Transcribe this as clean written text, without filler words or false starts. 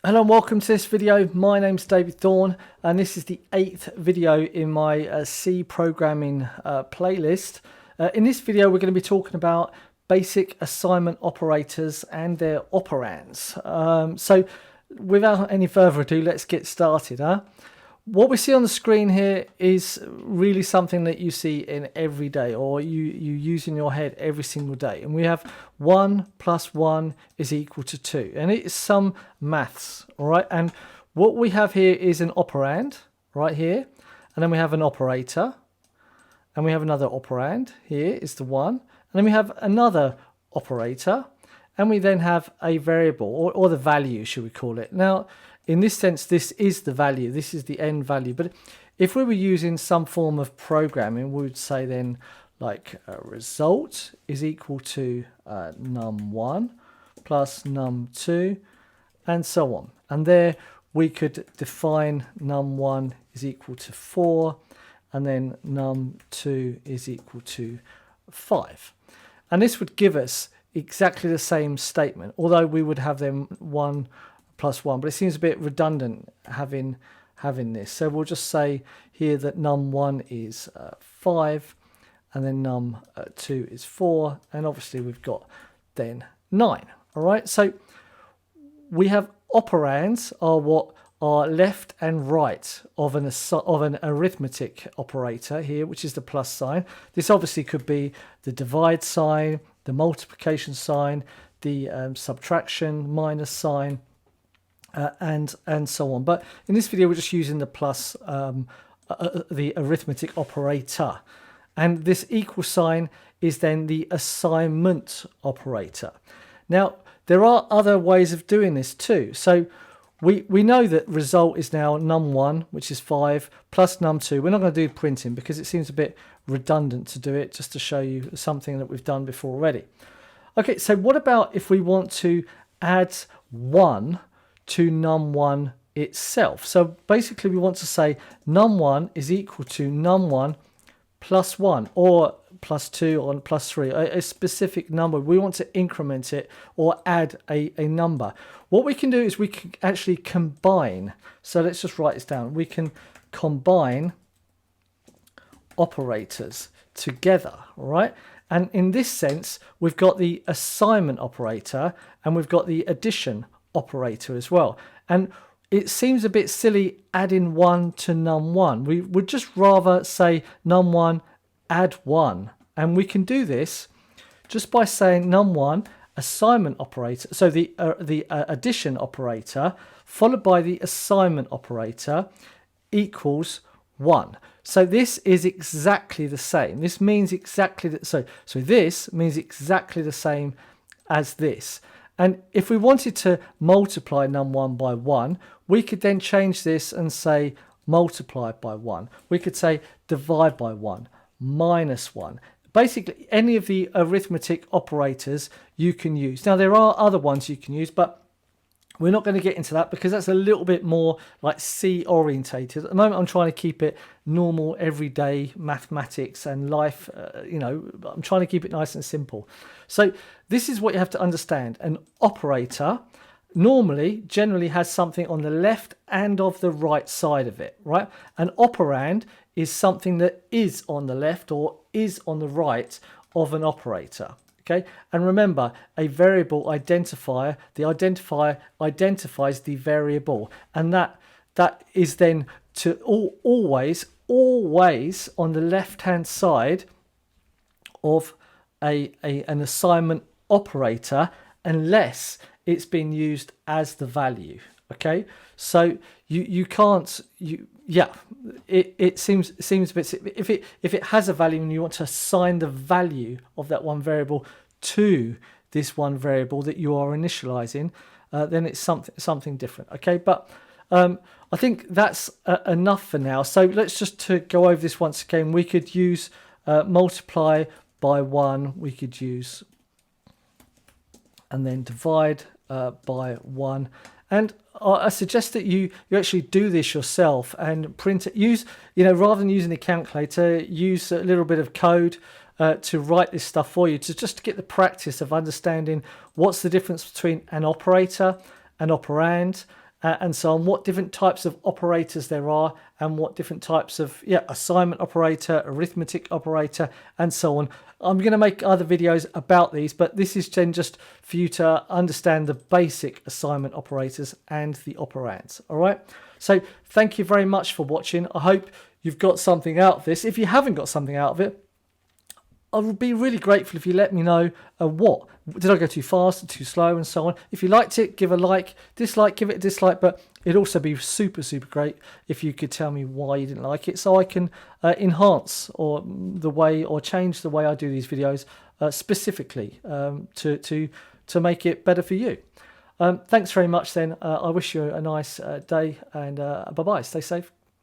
Hello and welcome to this video. My name's David Thorne and this is the 8th video in my C programming playlist. In this video we're going to be talking about basic assignment operators and their operands. So without any further ado, let's get started. What we see on the screen here is really something that you see in every day, or you use in your head every single day. And we have 1 plus 1 is equal to 2. And it's some maths, all right? And what we have here is an operand right here. And then we have an operator. And we have another operand. Here is the 1. And then we have another operator. And we then have a variable, or the value, should we call it. Now, in this sense, this is the value. This is the end value. But if we were using some form of programming, we would say then like result is equal to num1 plus num2 and so on. And there we could define num1 is equal to 4 and then num2 is equal to 5. And this would give us exactly the same statement, although we would have them 1 plus 1, but it seems a bit redundant having this. So we'll just say here that num1 is 5 and then num2 is 4, and obviously we've got then 9. All right, so we have operands are what are left and right of an arithmetic operator here, which is the plus sign. This obviously could be the divide sign, the multiplication sign, the subtraction minus sign, and so on. But in this video we're just using the plus, the arithmetic operator, and this equal sign is then the assignment operator. Now there are other ways of doing this too. So we know that result is now num1, which is 5, plus num2. We're not going to do printing because it seems a bit redundant to do it, just to show you something that we've done before already. Okay, so what about if we want to add 1 to num1 itself? So basically we want to say num1 is equal to num1 plus 1 or plus 2 or plus 3, a specific number. We want to increment it or add a number. What we can do is we can actually combine. So let's just write this down. We can combine operators together, right? And in this sense, we've got the assignment operator and we've got the addition operator as well. And it seems a bit silly adding 1 to num1. We would just rather say num1 add 1, and we can do this just by saying num1 assignment operator, so the addition operator followed by the assignment operator equals 1. So this is exactly the same. This means exactly that. So this means exactly the same as this. And if we wanted to multiply num1 by 1, we could then change this and say multiply by 1. We could say divide by 1, minus 1. Basically, any of the arithmetic operators you can use. Now, there are other ones you can use, but we're not going to get into that because that's a little bit more like C orientated. At the moment, I'm trying to keep it normal, everyday mathematics and life. I'm trying to keep it nice and simple. So this is what you have to understand. An operator generally has something on the left and of the right side of it, right? An operand is something that is on the left or is on the right of an operator. Okay, and remember, a variable identifier, the identifier identifies the variable, and that is then to always on the left hand side of an assignment operator, unless it's been used as the value. Okay, so you can't it seems a bit, if it has a value and you want to assign the value of that one variable to this one variable that you are initializing, then it's something different. Okay, but I think that's enough for now. So let's just to go over this once again. We could use multiply by 1. We could use and then divide by 1. And I suggest that you actually do this yourself and print it. Use, rather than using a calculator, use a little bit of code to write this stuff for you, to just get the practice of understanding what's the difference between an operator, an operand, and so on, what different types of operators there are, and what different types of assignment operator, arithmetic operator, and so on. I'm going to make other videos about these, but this is then just for you to understand the basic assignment operators and the operands. All right. So thank you very much for watching. I hope you've got something out of this. If you haven't got something out of it, I would be really grateful if you let me know what. Did I go too fast, too slow, and so on? If you liked it, give a like. Dislike, give it a dislike. But it'd also be super, super great if you could tell me why you didn't like it, so I can enhance or change the way I do these videos specifically to make it better for you. Thanks very much then. I wish you a nice day, and bye-bye. Stay safe.